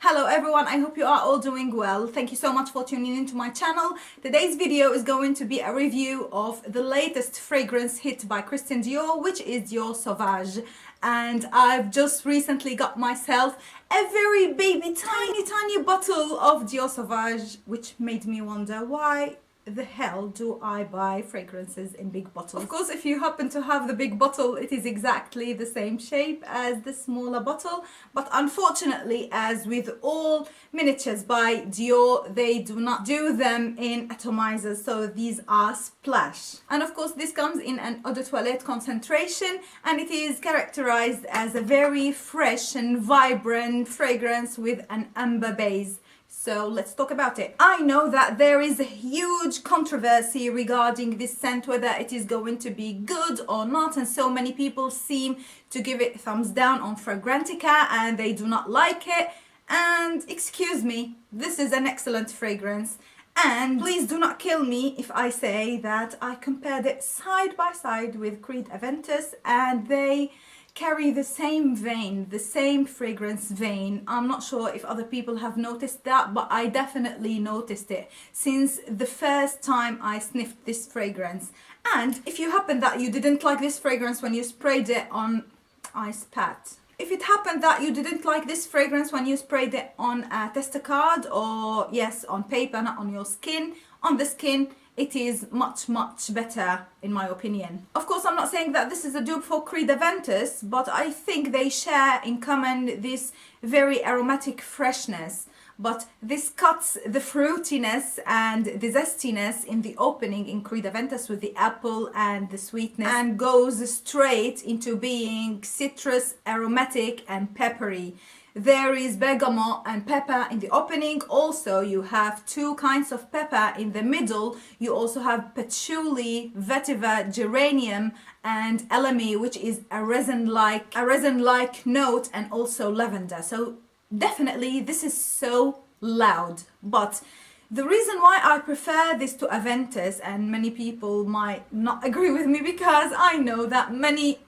Hello everyone, I hope you are all doing well. Thank you so much for tuning into my channel. Today's video is going to be a review of the latest fragrance hit by Christian Dior, which is Dior Sauvage. And I've just recently got myself a very baby tiny bottle of Dior Sauvage, which made me wonder why the hell do I buy fragrances in big bottles? Of course, if you happen to have the big bottle, it is exactly the same shape as the smaller bottle, but unfortunately, as with all miniatures by Dior, they do not do them in atomizers, so these are splash. And of course, this comes in an eau de toilette concentration, and it is characterized as a very fresh and vibrant fragrance with an amber base. So let's talk about it. I know that there is a huge controversy regarding this scent, whether it is going to be good or not, and so many people seem to give it thumbs down on Fragrantica and they do not like it. And excuse me, this is an excellent fragrance. And please do not kill me if I say that I compared it side by side with Creed Aventus, and they carry the same vein, the same fragrance vein. I'm not sure if other people have noticed that, but I definitely noticed it since the first time I sniffed this fragrance. And if you happen that you didn't like this fragrance when you sprayed it on ice pat, if it happened that you didn't like this fragrance when you sprayed it on a tester card, or yes, on paper, not on your skin, on the skin, it is much better in my opinion. Of course, I'm not saying that this is a dupe for Creed Aventus, but I think they share in common this very aromatic freshness. But this cuts the fruitiness and the zestiness in the opening in Creed Aventus with the apple and the sweetness, and goes straight into being citrus, aromatic and peppery. There is bergamot and pepper in the opening. Also, you have two kinds of pepper in the middle. You also have patchouli, vetiver, geranium and elemi, which is a resin-like note, and also lavender. So definitely this is so loud. But the reason why I prefer this to Aventus, and many people might not agree with me because I know that many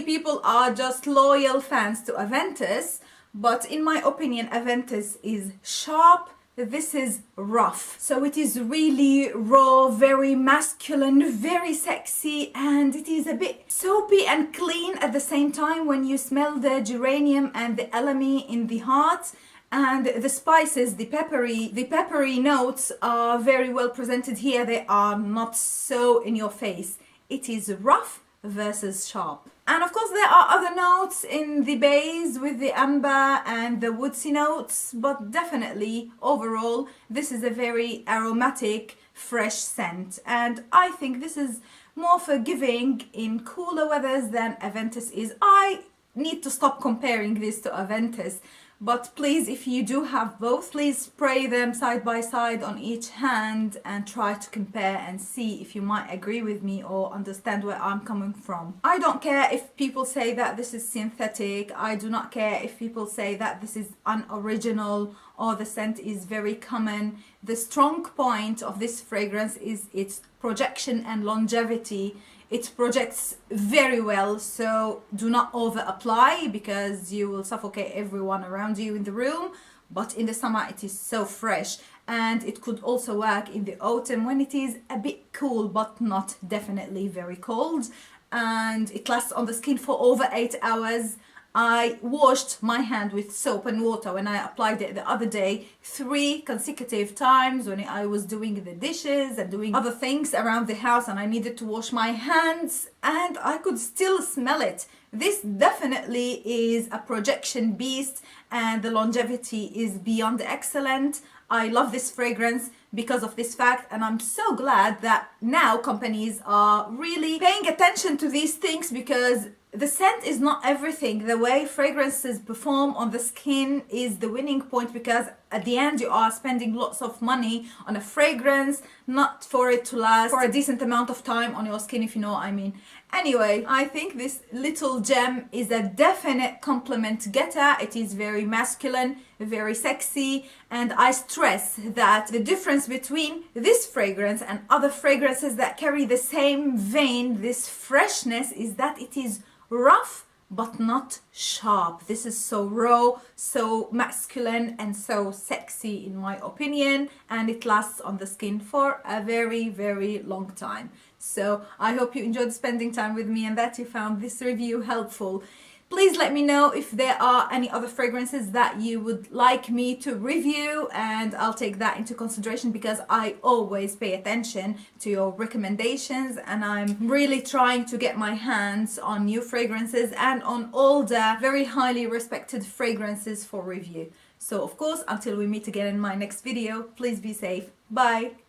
people are just loyal fans to Aventus, but in my opinion Aventus is sharp, this is rough. So it is really raw, very masculine, very sexy, and it is a bit soapy and clean at the same time when you smell the geranium and the elemi in the heart. And the spices, the peppery notes are very well presented here. They are not so in your face. It is rough versus sharp. And of course there are other notes in the base with the amber and the woodsy notes, but definitely overall this is a very aromatic, fresh scent. And I think this is more forgiving in cooler weathers than Aventus is. I need to stop comparing this to Aventus. But please, if you do have both, please spray them side by side on each hand and try to compare and see if you might agree with me or understand where I'm coming from. I don't care if people say that this is synthetic. I do not care if people say that this is unoriginal or the scent is very common. The strong point of this fragrance is its projection and longevity. It projects very well, so do not over apply because you will suffocate everyone around you in the room. But in the summer it is so fresh, and it could also work in the autumn when it is a bit cool but not definitely very cold, and it lasts on the skin for over 8 hours. I washed my hand with soap and water when I applied it the other day 3 consecutive times when I was doing the dishes and doing other things around the house, and I needed to wash my hands and I could still smell it. This definitely is a projection beast, and the longevity is beyond excellent. I love this fragrance because of this fact, and I'm so glad that now companies are really paying attention to these things, because the scent is not everything. The way fragrances perform on the skin is the winning point, because at the end you are spending lots of money on a fragrance, not for it to last for a decent amount of time on your skin, if you know what I mean. Anyway, I think this little gem is a definite compliment getter. It is very masculine, very sexy, and I stress that the difference between this fragrance and other fragrances that carry the same vein, this freshness, is that it is rough but not sharp. This is so raw, so masculine, and so sexy in my opinion, and it lasts on the skin for a very, very long time. So I hope you enjoyed spending time with me and that you found this review helpful. Please let me know if there are any other fragrances that you would like me to review, and I'll take that into consideration because I always pay attention to your recommendations, and I'm really trying to get my hands on new fragrances and on all the very highly respected fragrances for review. So of course, until we meet again in my next video, please be safe. Bye!